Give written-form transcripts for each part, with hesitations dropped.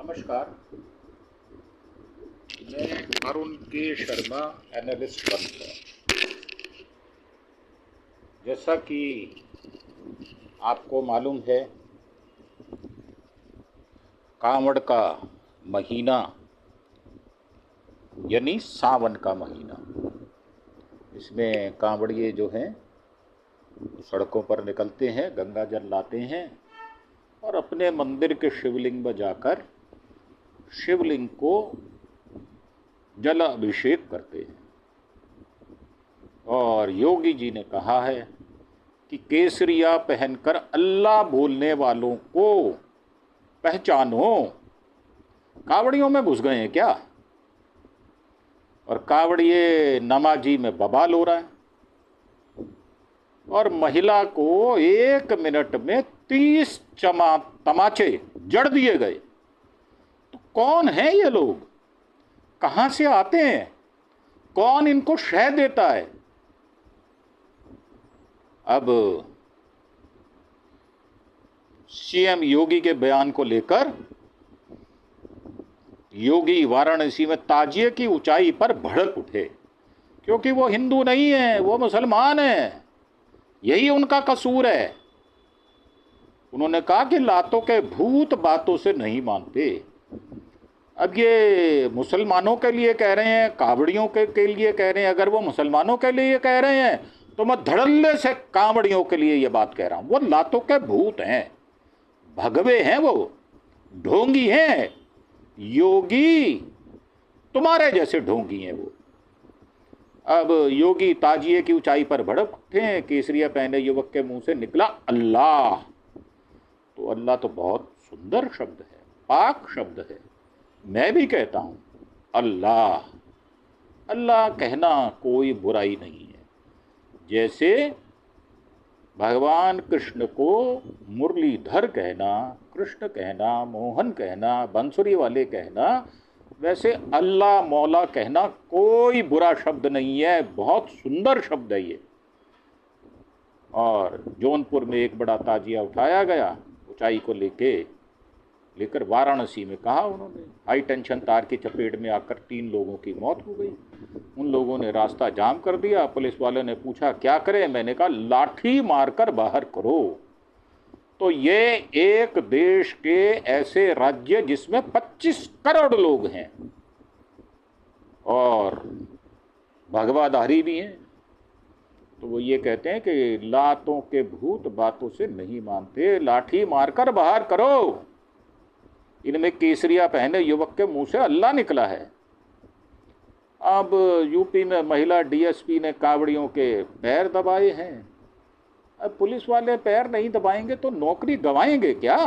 नमस्कार। मैं अरुण के शर्मा, एनालिस्ट बन गया। जैसा कि आपको मालूम है, कांवड़ का महीना यानी सावन का महीना, इसमें कांवड़िए जो हैं सड़कों पर निकलते हैं, गंगा जल लाते हैं और अपने मंदिर के शिवलिंग में जाकर शिवलिंग को जल अभिषेक करते हैं। और योगी जी ने कहा है कि केसरिया पहनकर अल्लाह बोलने वालों को पहचानो। कावड़ियों में घुस गए हैं क्या? और कावड़िए नमाजी में बवाल हो रहा है और महिला को 1 मिनट में 30 तमाचे जड़ दिए गए। तो कौन है ये लोग? कहां से आते हैं? कौन इनको शह देता है? अब सीएम योगी के बयान को लेकर योगी वाराणसी में ताजिए की ऊंचाई पर भड़क उठे, क्योंकि वो हिंदू नहीं है, वो मुसलमान है। यही उनका कसूर है। उन्होंने कहा कि लातों के भूत बातों से नहीं मानते। अब ये मुसलमानों के लिए कह रहे हैं, कावड़ियों के लिए कह रहे हैं। अगर वो मुसलमानों के लिए कह रहे हैं तो मैं धड़ल्ले से कावड़ियों के लिए ये बात कह रहा हूं। वो लातों के भूत हैं, भगवे हैं, वो ढोंगी हैं। योगी तुम्हारे जैसे ढोंगी हैं वो। अब योगी ताजिए की ऊंचाई पर भड़क उठे। केसरिया पहने युवक के मुंह से निकला अल्लाह। तो अल्लाह तो बहुत सुंदर शब्द है, पाक शब्द है। मैं भी कहता हूं अल्लाह। अल्लाह कहना कोई बुराई नहीं है। जैसे भगवान कृष्ण को मुरलीधर कहना, कृष्ण कहना, मोहन कहना, बंसुरी वाले कहना, वैसे अल्लाह मौला कहना कोई बुरा शब्द नहीं है। बहुत सुंदर शब्द है ये। और जौनपुर में एक बड़ा ताजिया उठाया गया ऊंचाई को लेकर वाराणसी में। कहा उन्होंने हाई टेंशन तार की चपेट में आकर 3 लोगों की मौत हो गई। उन लोगों ने रास्ता जाम कर दिया। पुलिस वालों ने पूछा क्या करें? मैंने कहा लाठी मारकर बाहर करो। तो ये एक देश के ऐसे राज्य जिसमें 25 करोड़ लोग हैं और भगवाधारी भी हैं, तो वो ये कहते हैं कि लातों के भूत बातों से नहीं मानते, लाठी मारकर बाहर करो। इनमें केसरिया पहने युवक के मुंह से अल्लाह निकला है। अब यूपी में महिला डीएसपी ने कावड़ियों के पैर दबाए हैं। अब पुलिस वाले पैर नहीं दबाएंगे तो नौकरी गंवाएंगे क्या?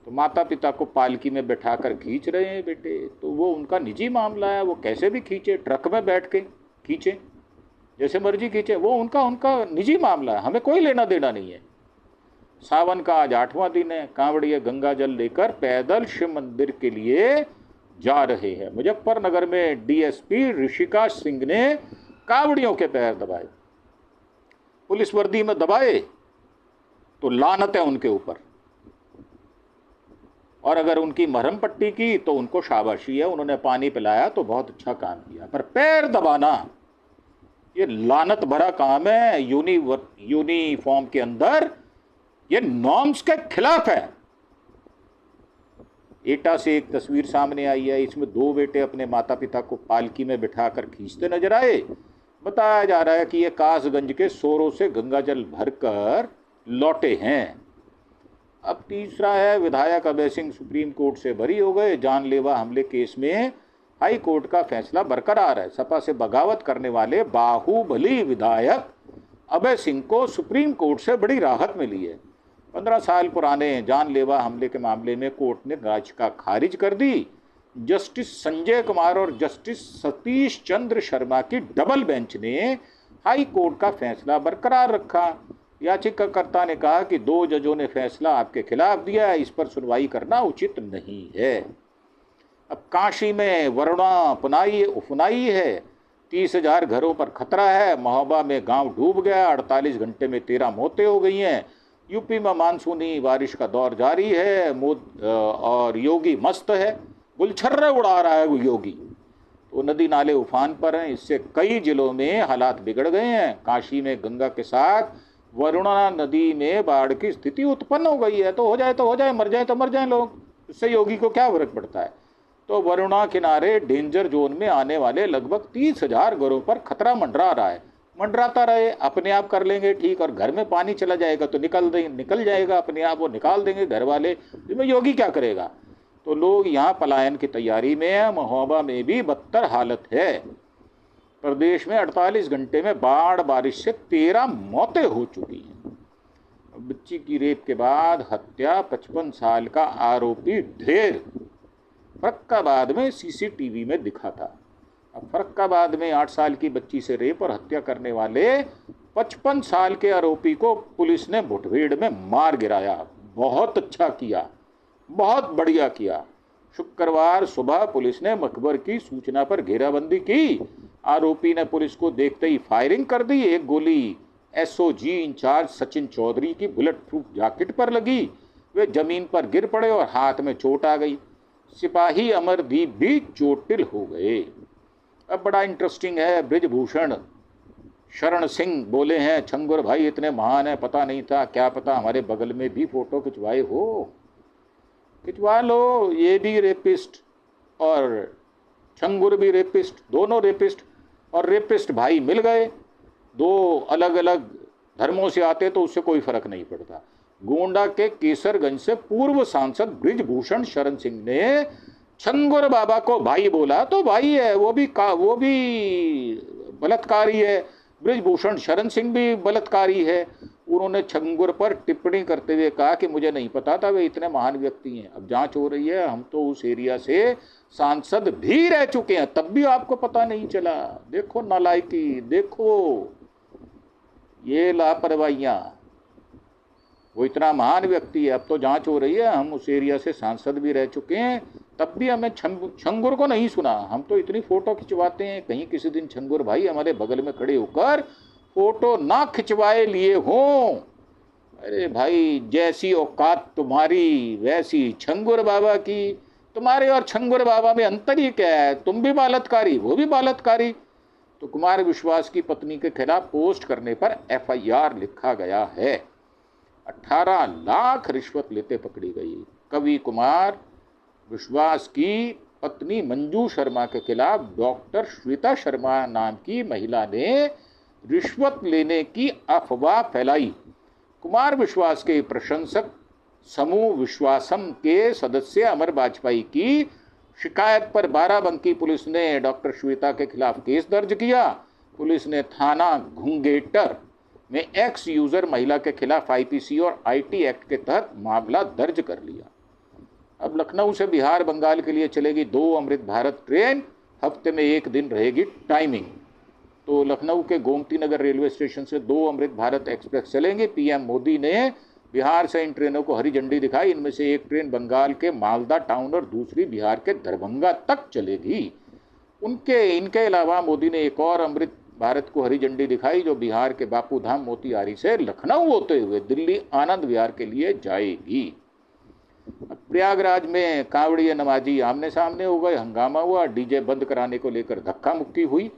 तो माता पिता को पालकी में बैठाकर खींच रहे हैं बेटे, तो वो उनका निजी मामला है। वो कैसे भी खींचे, ट्रक में बैठ के खींचे, जैसे मर्जी खींचे, वो उनका निजी मामला है। हमें कोई लेना देना नहीं है। सावन का आज 8वां दिन है। कांवड़िए गंगा जल लेकर पैदल शिव मंदिर के लिए जा रहे हैं। मुजफ्फरनगर में डीएसपी ऋषिका सिंह ने कांवड़ियों के पैर दबाए, पुलिस वर्दी में दबाए, तो लानत है उनके ऊपर। और अगर उनकी मरहम पट्टी की तो उनको शाबाशी है, उन्होंने पानी पिलाया तो बहुत अच्छा काम किया। पर पैर दबाना ये लानत भरा काम है। यूनिफॉर्म के अंदर ये नॉर्म्स के खिलाफ है। एटा से एक तस्वीर सामने आई है। इसमें 2 बेटे अपने माता पिता को पालकी में बिठाकर खींचते नजर आए। बताया जा रहा है कि ये कासगंज के सोरों से गंगाजल भरकर लौटे हैं। अब तीसरा है, विधायक अभय सिंह सुप्रीम कोर्ट से बरी हो गए। जानलेवा हमले केस में हाई कोर्ट का फैसला बरकरार है। सपा से बगावत करने वाले बाहुबली विधायक अभय सिंह को सुप्रीम कोर्ट से बड़ी राहत मिली है। 15 साल पुराने जानलेवा हमले के मामले में कोर्ट ने याचिका खारिज कर दी। जस्टिस संजय कुमार और जस्टिस सतीश चंद्र शर्मा की डबल बेंच ने हाई कोर्ट का फैसला बरकरार रखा। याचिकाकर्ता ने कहा कि 2 जजों ने फैसला आपके खिलाफ दिया है, इस पर सुनवाई करना उचित नहीं है। अब काशी में वरुणा उफनाई है। 30,000 घरों पर खतरा है। महोबा में गांव डूब गया। 48 घंटे में 13 मौतें हो गई हैं। यूपी में मानसूनी बारिश का दौर जारी है। और योगी मस्त है, गुलछर्रे उड़ा रहा है वो योगी। तो नदी नाले उफान पर हैं, इससे कई जिलों में हालात बिगड़ गए हैं। काशी में गंगा के साथ वरुणा नदी में बाढ़ की स्थिति उत्पन्न हो गई है। तो हो जाए, मर जाए तो मर जाए लोग, इससे योगी को क्या फर्क पड़ता है। तो वरुणा किनारे डेंजर जोन में आने वाले लगभग 30,000 घरों पर खतरा मंडरा रहा है। मंडराता रहे, अपने आप कर लेंगे ठीक। और घर में पानी चला जाएगा तो निकल जाएगा अपने आप, वो निकाल देंगे घर वाले। इसमें योगी क्या करेगा। तो लोग यहाँ पलायन की तैयारी में है। महोबा में भी बदतर हालत है। प्रदेश में 48 घंटे में बाढ़ बारिश से 13 मौतें हो चुकी हैं। बच्ची की रेप के बाद हत्या, 55 साल का आरोपी ढेर। फर्रुखाबाद में सीसीटीवी में दिखा था। अब फर्रुखाबाद में 8 साल की बच्ची से रेप और हत्या करने वाले 55 साल के आरोपी को पुलिस ने मुठभेड़ में मार गिराया। बहुत अच्छा किया, बहुत बढ़िया किया। शुक्रवार सुबह पुलिस ने मकबर की सूचना पर घेराबंदी की। आरोपी ने पुलिस को देखते ही फायरिंग कर दी। एक गोली एसओजी इंचार्ज सचिन चौधरी की बुलेट प्रूफ जैकेट पर लगी। वे जमीन पर गिर पड़े और हाथ में चोट आ गई। सिपाही अमरदीप भी चोटिल हो गए। अब बड़ा इंटरेस्टिंग है, बृजभूषण शरण सिंह बोले हैं, छंगुर भाई इतने महान है, पता नहीं था। क्या पता हमारे बगल में भी फोटो खिंचवाए हो, खिंचवा लो। ये भी रेपिस्ट और छंगुर भी रेपिस्ट, दोनों रेपिस्ट। और रेपिस्ट भाई मिल गए। दो अलग अलग धर्मों से आते तो उससे कोई फर्क नहीं पड़ता। गोंडा के केसरगंज से पूर्व सांसद बृजभूषण शरण सिंह ने छंगुर बाबा को भाई बोला। तो भाई है, वो भी बलात्कारी है। बृजभूषण शरण सिंह भी बलात्कारी है। उन्होंने छंगुर पर टिप्पणी करते हुए कहा कि मुझे नहीं पता था वे इतने महान व्यक्ति हैं। अब जांच हो रही है, हम तो उस एरिया से सांसद भी रह चुके हैं, तब भी आपको पता नहीं चला। देखो नालायकी, देखो ये लापरवाहियां। वो इतना महान व्यक्ति है, अब तो जांच हो रही है, हम उस एरिया से सांसद भी रह चुके हैं, तब भी हमें छंगुर को नहीं सुना। हम तो इतनी फोटो खिंचवाते हैं, कहीं किसी दिन छंगुर भाई हमारे बगल में खड़े होकर फोटो ना खिंचवाए लिए हों। अरे भाई, जैसी औकात तुम्हारी वैसी छंगुर बाबा की। तुम्हारे और छंगुर बाबा में अंतर ही क्या है। तुम भी बलात्कारी, वो भी बलात्कारी। तो कुमार विश्वास की पत्नी के खिलाफ पोस्ट करने पर एफआईआर लिखा गया है। 18 लाख रिश्वत लेते पकड़ी गई। कवि कुमार विश्वास की पत्नी मंजू शर्मा के खिलाफ डॉक्टर श्वेता शर्मा नाम की महिला ने रिश्वत लेने की अफवाह फैलाई। कुमार विश्वास के प्रशंसक समूह विश्वासम के सदस्य अमर वाजपेयी की शिकायत पर बाराबंकी पुलिस ने डॉक्टर श्वेता के खिलाफ केस दर्ज किया। पुलिस ने थाना घुंगेटर में एक्स यूजर महिला के खिलाफ आईपीसी और आईटी एक्ट के तहत मामला दर्ज कर लिया। अब लखनऊ से बिहार बंगाल के लिए चलेगी 2 अमृत भारत ट्रेन। हफ्ते में 1 दिन रहेगी टाइमिंग। तो लखनऊ के गोमती नगर रेलवे स्टेशन से 2 अमृत भारत एक्सप्रेस चलेंगे। पीएम मोदी ने बिहार से इन ट्रेनों को हरी झंडी दिखाई। इनमें से एक ट्रेन बंगाल के मालदा टाउन और दूसरी बिहार के दरभंगा तक चलेगी। इनके अलावा मोदी ने एक और अमृत भारत को हरी झंडी दिखाई जो बिहार के बापू धाम मोतिहारी से लखनऊ होते हुए दिल्ली आनंद विहार के लिए जाएगी। प्रयागराज में कांवड़िया नमाजी आमने सामने हो गए, हंगामा हुआ, डीजे बंद कराने को लेकर धक्का मुक्की हुई।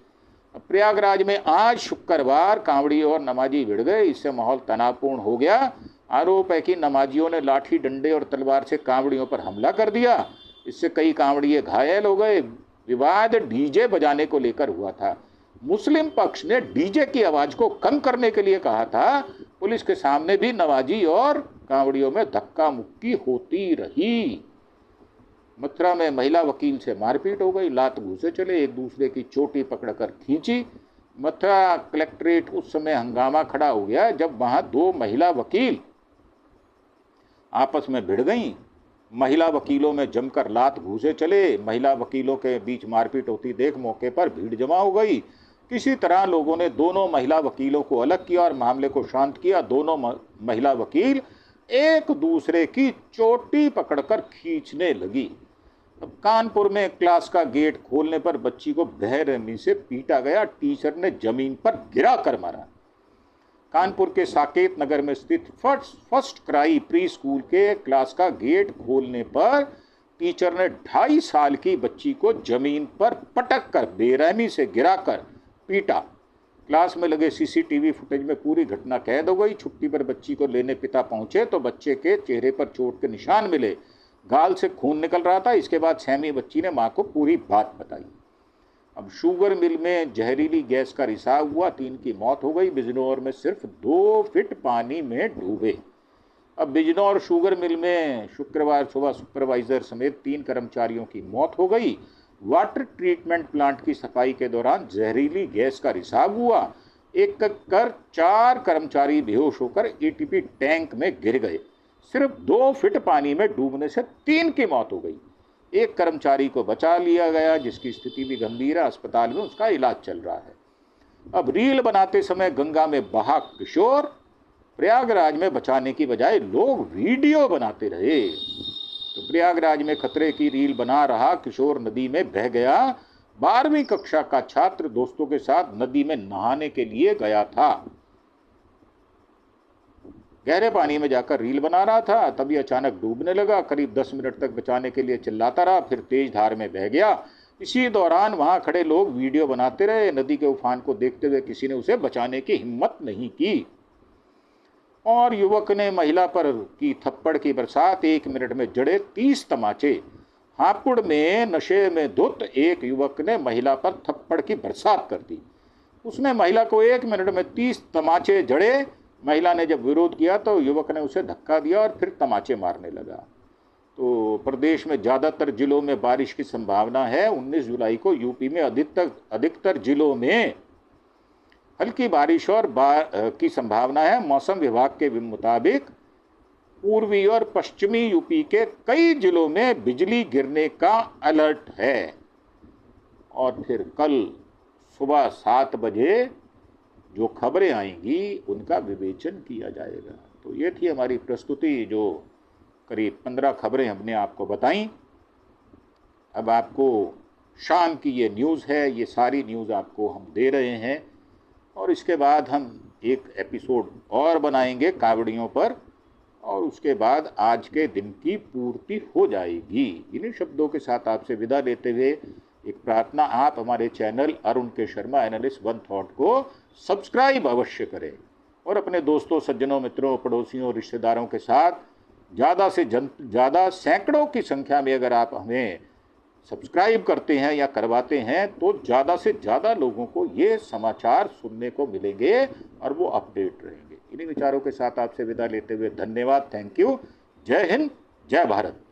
प्रयागराज में आज शुक्रवार कांवड़ी और नमाजी भिड़ गए, इससे माहौल तनावपूर्ण हो गया। आरोप है कि नमाजियों ने लाठी डंडे और तलवार से कांवड़ियों पर हमला कर दिया, इससे कई कांवड़िये घायल हो गए। विवाद डीजे बजाने को लेकर हुआ था। मुस्लिम पक्ष ने डीजे की आवाज को कम करने के लिए कहा था। पुलिस के सामने भी नमाजी और कांवड़ियों में धक्का मुक्की होती रही। मथुरा में महिला वकील से मारपीट हो गई, लात घूसे चले, एक दूसरे की चोटी पकड़कर खींची। मथुरा कलेक्ट्रेट उस समय हंगामा खड़ा हो गया जब वहां 2 महिला वकील आपस में भिड़ गईं। महिला वकीलों में जमकर लात घूसे चले। महिला वकीलों के बीच मारपीट होती देख मौके पर भीड़ जमा हो गई। किसी तरह लोगों ने दोनों महिला वकीलों को अलग किया और मामले को शांत किया। दोनों महिला वकील एक दूसरे की चोटी पकड़कर खींचने लगी। अब कानपुर में क्लास का गेट खोलने पर बच्ची को बेरहमी से पीटा गया। टीचर ने जमीन पर गिरा कर मारा। कानपुर के साकेत नगर में स्थित फर्स्ट क्राई प्री स्कूल के क्लास का गेट खोलने पर टीचर ने 2.5 साल की बच्ची को जमीन पर पटक कर बेरहमी से गिराकर पीटा। क्लास में लगे सीसीटीवी फुटेज में पूरी घटना कैद हो गई। छुट्टी पर बच्ची को लेने पिता पहुंचे तो बच्चे के चेहरे पर चोट के निशान मिले, गाल से खून निकल रहा था। इसके बाद सहमी बच्ची ने मां को पूरी बात बताई। अब शुगर मिल में जहरीली गैस का रिसाव हुआ, 3 की मौत हो गई। बिजनौर में सिर्फ 2 फीट पानी में डूबे। अब बिजनौर शुगर मिल में शुक्रवार सुबह सुपरवाइजर समेत 3 कर्मचारियों की मौत हो गई। वाटर ट्रीटमेंट प्लांट की सफाई के दौरान जहरीली गैस का रिसाव हुआ। एक कर 4 कर्मचारी बेहोश होकर एटीपी टैंक में गिर गए। सिर्फ 2 फीट पानी में डूबने से 3 की मौत हो गई। एक कर्मचारी को बचा लिया गया, जिसकी स्थिति भी गंभीर है, अस्पताल में उसका इलाज चल रहा है। अब रील बनाते समय गंगा में बहा किशोर, प्रयागराज में बचाने की बजाय लोग वीडियो बनाते रहे। तो प्रयागराज में खतरे की रील बना रहा किशोर नदी में बह गया। 12वीं कक्षा का छात्र दोस्तों के साथ नदी में नहाने के लिए गया था। गहरे पानी में जाकर रील बना रहा था, तभी अचानक डूबने लगा। करीब 10 मिनट तक बचाने के लिए चिल्लाता रहा, फिर तेज धार में बह गया। इसी दौरान वहां खड़े लोग वीडियो बनाते रहे। नदी के उफान को देखते हुए किसी ने उसे बचाने की हिम्मत नहीं की और युवक ने महिला पर की थप्पड़ की बरसात। 1 मिनट में जड़े 30 तमाचे। हापुड़ में नशे में धुत एक युवक ने महिला पर थप्पड़ की बरसात कर दी। उसने महिला को 1 मिनट में 30 तमाचे जड़े। महिला ने जब विरोध किया तो युवक ने उसे धक्का दिया और फिर तमाचे मारने लगा। तो प्रदेश में ज़्यादातर जिलों में बारिश की संभावना है। 19 जुलाई को यूपी में अधिकतर जिलों में हल्की बारिश और की संभावना है। मौसम विभाग के मुताबिक पूर्वी और पश्चिमी यूपी के कई जिलों में बिजली गिरने का अलर्ट है। और फिर कल सुबह 7 बजे जो खबरें आएंगी उनका विवेचन किया जाएगा। तो ये थी हमारी प्रस्तुति, जो करीब 15 खबरें हमने आपको बताई। अब आपको शाम की ये न्यूज़ है, ये सारी न्यूज़ आपको हम दे रहे हैं और इसके बाद हम एक एपिसोड और बनाएंगे कावड़ियों पर और उसके बाद आज के दिन की पूर्ति हो जाएगी। इन्हीं शब्दों के साथ आपसे विदा लेते हुए एक प्रार्थना, आप हमारे चैनल अरुण के शर्मा एनालिस्ट वन थॉट को सब्सक्राइब अवश्य करें और अपने दोस्तों, सज्जनों, मित्रों, पड़ोसियों, रिश्तेदारों के साथ ज़्यादा से ज़्यादा सैकड़ों की संख्या में अगर आप हमें सब्सक्राइब करते हैं या करवाते हैं तो ज़्यादा से ज़्यादा लोगों को ये समाचार सुनने को मिलेंगे और वो अपडेट रहेंगे। इन्हीं विचारों के साथ आपसे विदा लेते हुए धन्यवाद। Thank you. जय हिंद, जय भारत।